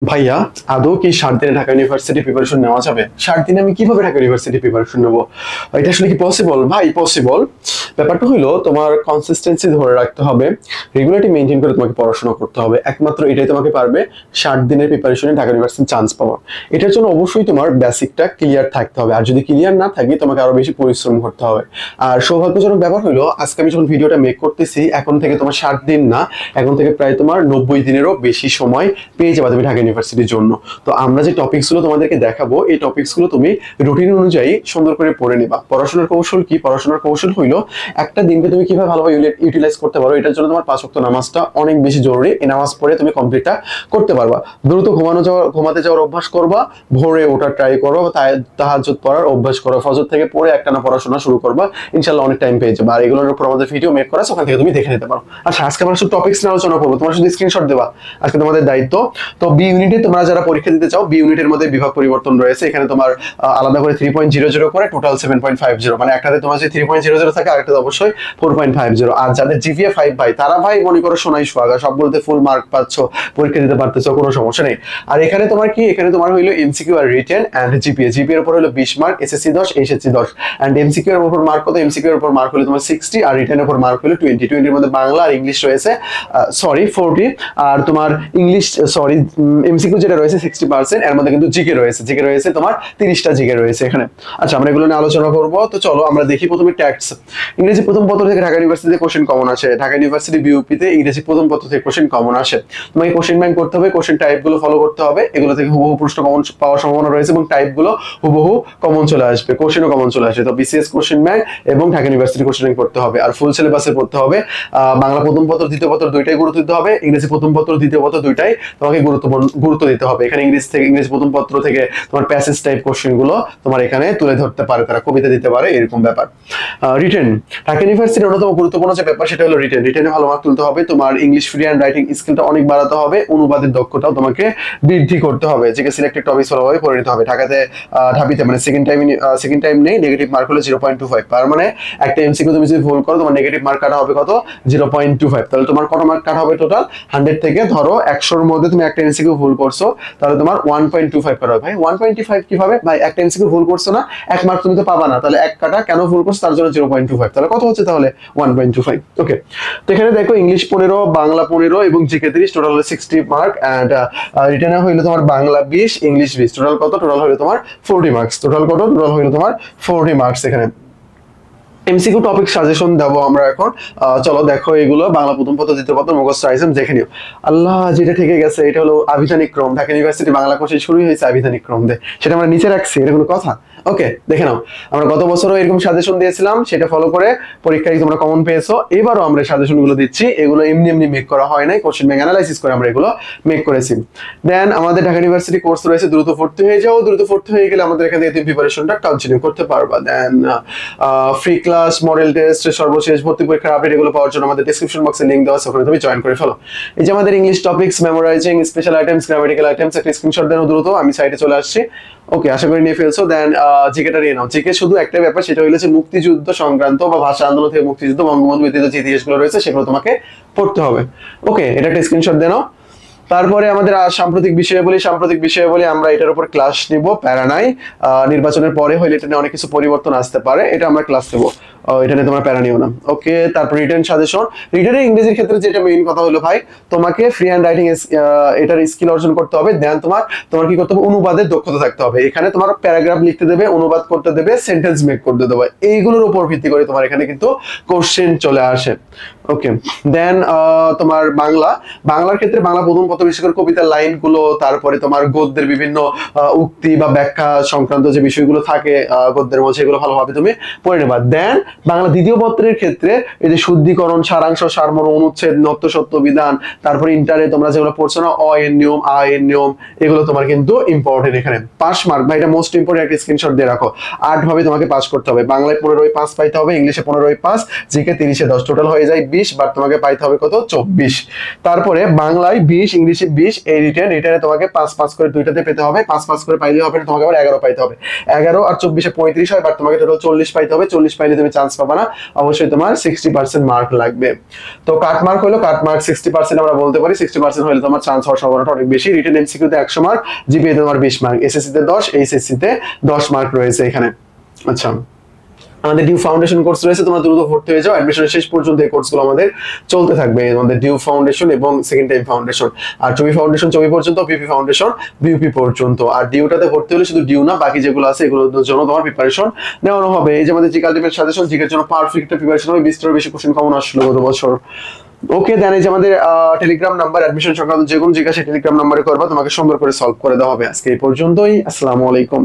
ভাইয়া, আদৌ কি 7 দিনে ঢাকা ইউনিভার্সিটি প্রিপারেশন নেওয়া যাবে? 7 দিনে আমি কিভাবে ঢাকা ইউনিভার্সিটি প্রিপারেশন নেবো? এটা আসলে কি পসিবল? ভাই, পসিবল। ব্যাপারটা হইলো, তোমার কনসিস্টেন্সি ধরে রাখতে হবে, রেগুলারিটি মেনটেন করে তোমাকে পড়াশোনা করতে হবে। একমাত্র এটাই তোমাকে পারবে 7 দিনের প্রিপারেশনে ঢাকা ইউনিভার্সিটি চান্স পাওয়া। এটার জন্য অবশ্যই তোমার বেসিকটা ক্লিয়ার থাকতে হবে, আর যদি ক্লিয়ার না থাকে তোমাকে আরো বেশি পরিশ্রম করতে হবে। আর সৌভাগ্যজনক ব্যাপার হইলো, আজকে আমি যখন ভিডিওটা মেক করতেছি, এখন থেকে তোমার 7 দিন না, এখন থেকে প্রায় তোমার 90 দিনেরও বেশি সময় পেয়ে যাবে তুমি ঢাকা ইউনিভার্সিটির জন্য। তো আমরা যে টপিকস গুলো তোমাদেরকে দেখাবো, এই টপিকস গুলো তুমি রুটিন অনুযায়ী সুন্দর করে পড়ে নিবা। পড়াশোনার কৌশল কি? পড়াশোনার কৌশল হইলো, একটা দিনকে তুমি কিভাবে ভালোভাবে ইউটিলাইজ করতে পারো। এটার জন্য তোমার 5 ওয়াক্ত নামাজটা অনেক বেশি জরুরি। এই নামাজ পড়ে তুমি কমপ্লিটটা করতে পারবা। দ্রুত ঘুমাতে যাওয়ার অভ্যাস করবা, ভোরে ওঠার ট্রাই করো, তাহাজ্জুদ পড়ার অভ্যাস করো, ফজর থেকে পড়ে একটানা পড়াশোনা শুরু করবা, ইনশাআল্লাহ অনেক টাইম পেয়ে যাবে। আর এগুলোর উপর আমাদের ভিডিও মেক করা আছে, ওখান থেকে তুমি দেখে নিতে পারো। আচ্ছা, আজকে আমরা শুধু টপিকস নিয়ে আলোচনা করবো, তোমার শুধু স্ক্রিনশট দেবা, আজকে তোমাদের দায়িত্ব। তো বি ইউনিটে তোমরা যারা পরীক্ষা দিতে চাও, বি ইউনিটের মধ্যে বিভাগ পরিবর্তন রয়েছে। এখানে তোমার আলাদা করে 3.00 করে টোটাল 7.50, মানে একটাতে তোমার যে 3.00 থাকে, আরেকটাতে অবশ্যই 4.50। আর যাদের জিপিএ 5 ভাই, তারা ভাই মনে করো সোনাই সোহাগা, সবগুলোতে ফুল মার্ক পাচ্ছ, পরীক্ষা দিতে পারতেছো, কোনো সমস্যা নেই। আর এখানে তোমার কি, এখানে তোমার হইলো এমসিকিউ আর রিটেন এন্ড জিপিএ। জিপিএ এর উপর হলো 20 mark, SSC 10, HSC 10। And MCQ এর উপর মার্ক কত? এমসিকিউ এর উপর মার্ক হলো তোমার 60, আর রিটেনের উপর মার্ক হলো 20। 20 এর মধ্যে বাংলা আর ইংলিশ রয়েছে, সরি 40। আর তোমার ইংলিশ, সরি, এমসিকিউ যেটা রয়েছে 60%, এর মধ্যে কিন্তু জিকে রয়েছে, জিকে রয়েছে তোমার 30টা জিকে রয়েছে এখানে। আচ্ছা, আমরা এগুলো নিয়ে আলোচনা করব। তো চলো আমরা দেখি প্রথমে ট্যাক্স। ইংরেজি প্রথম পত্র থেকে ঢাকা ইউনিভার্সিটিতে কোশ্চেন কমন আসে। ঢাকা ইউনিভার্সিটি বিউপিতে ইংরেজি প্রথম পত্র থেকে কোশ্চেন কমন আসে। তোমাকে কোশ্চেন ব্যাংক করতে হবে, কোশ্চেন টাইপ গুলো ফলো করতে হবে, এগুলো থেকে হুবহু প্রশ্ন কমন পাওয়ার সম্ভাবনা রয়েছে, এবং টাইপ গুলো হুবহু কমন চলে আসবে, কোশ্চেনও কমন চলে আসে। তো বিসিএস কোশ্চেন ব্যাংক এবং ঢাকা ইউনিভার্সিটি কোশ্চেন ব্যাংক করতে হবে। আর ফুল সিলেবাসে পড়তে হবে। বাংলা প্রথম পত্র দ্বিতীয় পত্র দুইটাই গুরুত্ব দিতে হবে, ইংরেজি প্রথম পত্র দ্বিতীয় পত্র দুইটাই তোমাকে গুরুত্ব দিতে হবে। এখানে ইংরেজি প্রথম পত্র থেকে তোমার প্যাসেজ টাইপ কোশ্চেন গুলো তোমার এখানে তুলে ধরতে পারে, তারা কবিতা দিতে পারে, এরকম ব্যাপার। রিটেন, ঢাকা ইউনিভার্সিটির অন্যতম গুরুত্বপূর্ণ যে ব্যাপার, সেটা হলো রিটেন। রিটেনে ভালো মার্ক তুলতে হবে, তোমার ইংলিশ ফ্রি হ্যান্ড রাইটিং স্কিলটা অনেক বাড়াতে হবে, অনুবাদের দক্ষতাও তোমাকে বৃদ্ধি করতে হবে, যেকে সিলেক্টেড টপিকস ভালোভাবে পড়ে নিতে হবে। ঢাবিতে মানে সেকেন্ড টাইম নেই, নেগেটিভ মার্ক হলো 0.25। তার মানে একটা এমসিকিউ তুমি যদি ভুল করো, তোমার নেগেটিভ মার্ক কাটা হবে কত? 0.25। তাহলে তোমার কত মার্ক কাটা হবে টোটাল? 100 থেকে ধরো 100-র মধ্যে তুমি একটা এমসিকিউ ভুল করছো, তাহলে তোমার 1.25 কাটা হবে। ভাই 1.25 কিভাবে? ভাই একটা এমসিকিউ ভুল করছো না, 1 মার্ক তুমি তো পাবা না, তাহলে 1 কাটা কেন ভুল করছো, তার জন্য 0.25। তাহলে কত হচ্ছে? তাহলে 1.25। ওকে, তো এখানে দেখো ইংলিশ 15, বাংলা 15 এবং জিকে 30, টোটাল হলো 60 মার্ক। এন্ড রিটেনে হইলো তোমার বাংলা 20, ইংলিশ 20, টোটাল কত? টোটাল হইলো তোমার 40 মার্কস। টোটাল কত? টোটাল হইলো তোমার 40 মার্কস। এখানে এমসিকিউ টপিক সাজেশন দেবো আমরা এখন। চলো দেখো, এগুলো বাংলা প্রথম পত্র দ্বিতীয় পত্র মুখস্থ আইটেম দেখে নিও। আল্লাহ, যেটা থেকে গেছে এটা হলো আভিধানিক ক্রম। ঢাকা ইউনিভার্সিটি বাংলা কোর্সে শুরুই হয়েছে আভিধানিক ক্রম দিয়ে, সেটা আমরা নিচে রাখছি, এটা কোনো কথা? ওকে, দেখে নাও, আমরা গত বছরও এরকম সাজেশন দিয়েছিলাম, সেটা ফলো করে পরীক্ষায় তোমরা কমন পেয়েছো। এবারও আমরা সাজেশন গুলো দিচ্ছি, এগুলো এমনি এমনি মেক করা হয় নাই, কোশ্চেন ব্যাংক অ্যানালাইসিস করে আমরা এগুলো মেক করেছি। দেন আমাদের ঢাকা ইউনিভার্সিটি কোর্স রয়েছে দ্রুত ভর্তি হয়ে যাও। দ্রুত ভর্তি হয়ে গেলে আমাদের এখান থেকে তুমি প্রিপারেশনটা কন্টিনিউ করতে পারবা। দেন ফ্রি ক্লাস, মডেল টেস্ট, সর্বশেষ ভর্তি পরীক্ষার আপডেট, এগুলো পাওয়ার জন্য আমাদের ডেসক্রিপশন বক্সে লিংক দেওয়া আছে, ওখানে তুমি জয়েন করে ফেলো। এই যে আমাদের English topics, memorising, special items, grammatical items, একটা স্ক্রিনশট দেন দ্রুত, আমি সাইটে চলে আসছি। ওকে, আশা করি নিয়ে ফেলছো। দেন জিকেটা নিয়ে নাও। জিকে শুধু একটা ব্যাপার, সেটা হলো যে মুক্তিযুদ্ধ সংক্রান্ত বা ভাষা আন্দোলন থেকে মুক্তিযুদ্ধ, বঙ্গবন্ধু ব্যতীত যে ইতিহাসগুলো রয়েছে সেগুলো তোমাকে পড়তে হবে। ওকে, এটা একটা স্ক্রিনশট দেন। তারপরে আমাদের সাম্প্রতিক বিষয়াবলী আমরা এটার উপর ক্লাস নিব, প্যারা নাই। নির্বাচনের পরে হইলে এটা নিয়ে অনেক কিছু পরিবর্তন আসতে পারে, এটা আমরা ক্লাস নেব, এটা নিয়ে তোমরা প্যারা নিও না। ওকে, তারপর রিটেন সাজেশন। রিটেনের ইংরেজির ক্ষেত্রে যেটা মেইন কথা হলো ভাই, তোমাকে ফ্রি হ্যান্ড রাইটিং এটার স্কিল অর্জন করতে হবে। দেন তোমার কি করতে হবে? অনুবাদের দক্ষতা থাকতে হবে। এখানে তোমার প্যারাগ্রাফ লিখতে দেবে, অনুবাদ করতে দেবে, সেন্টেন্স মেক করতে দেবে, এইগুলোর উপর ভিত্তি করে তোমার এখানে কিন্তু কোশ্চেন চলে আসে। ওকে, দেন তোমার বাংলার ক্ষেত্রে বাংলা প্রথম পত্র, বিশেষ করে কবিতার লাইন গুলো, তারপরে তোমার গদ্যের বিভিন্ন উক্তি বা ব্যাখ্যা সংক্রান্ত যে বিষয়গুলো থাকে গদ্যের মধ্যে, এগুলো ভালোভাবে তুমি পড়ে নেবা। দেন বাংলা দ্বিতীয় পত্রের ক্ষেত্রে এই যে শুদ্ধিকরণ, সারাংশ, সারমর্ম, অনুচ্ছেদ, নত্য সত্য বিধান, তারপরে ইন্টারে তোমরা যেগুলো পড়ছো না, অ এর নিয়ম, আ এর নিয়ম, এগুলো তোমার কিন্তু ইম্পর্টেন্ট। এখানে পাস মার্ক ভাই, এটা মোস্ট ইম্পর্টেন্ট, একটা স্ক্রিনশট দিয়ে রাখো। 8 ভাবে তোমাকে পাস করতে হবে। বাংলায় 15 5 পাইতে হবে, ইংলিশে 15 5, জিকে 30 10, টোটাল হয়ে যায় 20। 20 বাট তোমাকে পাইতে হবে কত 24। তারপরে বাংলায় 20, ইংলিশে 20, এই রিটেনে তোমাকে 5 5 করে দুইটাতে পেতে হবে, 5 5 করে পাইলে হবে না, তোমাকে আবার 11 পাইতে হবে। 11 আর 24 35 হয়, বাট তোমাকে টোটাল 40 পাইতে হবে। 40 পাইলে তুমি চান্স পাবা না, অবশ্যই তোমার 60% মার্ক লাগবে। তো কাট মার্ক হলো, কাট মার্ক 60% আমরা বলতে পারি। 60% হলে তোমার চান্স হওয়ার সম্ভাবনাটা অনেক বেশি। রিটেন এমসিকিউতে 100 মার্ক, জিপিএ তোমার 20 মার্ক, এসএসসি তে 10, এইচএসসি তে 10 মার্ক রয়েছে এখানে। আচ্ছা, আমাদের ডিউ ফাউন্ডেশন কোর্স রয়েছে, তোমরা দ্রুত ভর্তি হয়ে যাও। অ্যাডমিশনের শেষ পর্যন্ত এই কোর্সগুলো আমাদের চলতে থাকবে, আমাদের ডিউ ফাউন্ডেশন এবং সেকেন্ড টাইম ফাউন্ডেশন। আর চবি ফাউন্ডেশন চবি পর্যন্ত, বিউপি ফাউন্ডেশন বিউপি পর্যন্ত। আর ডিউটাতে ভর্তি হলে শুধু ডিউ না, বাকি যেগুলো আছে এগুলোর জন্য তোমার প্রিপারেশন নেওয়ানো হবে। এই যে আমাদের জিকে আলটিমেট সাজেশন, জিকের জন্য পারফেক্ট প্রিপারেশন হবে। 20টার বেশি কোশ্চেন কমন আসলো গত বছর। ওকে দেন, এই যে আমাদের টেলিগ্রাম নাম্বার, অ্যাডমিশন সংক্রান্ত যে কোনো জিজ্ঞাসা টেলিগ্রাম নাম্বারে করবা, তোমাকে সুন্দর করে সলভ করে দেওয়া হবে। আজকে এই পর্যন্তই, আসসালামু আলাইকুম।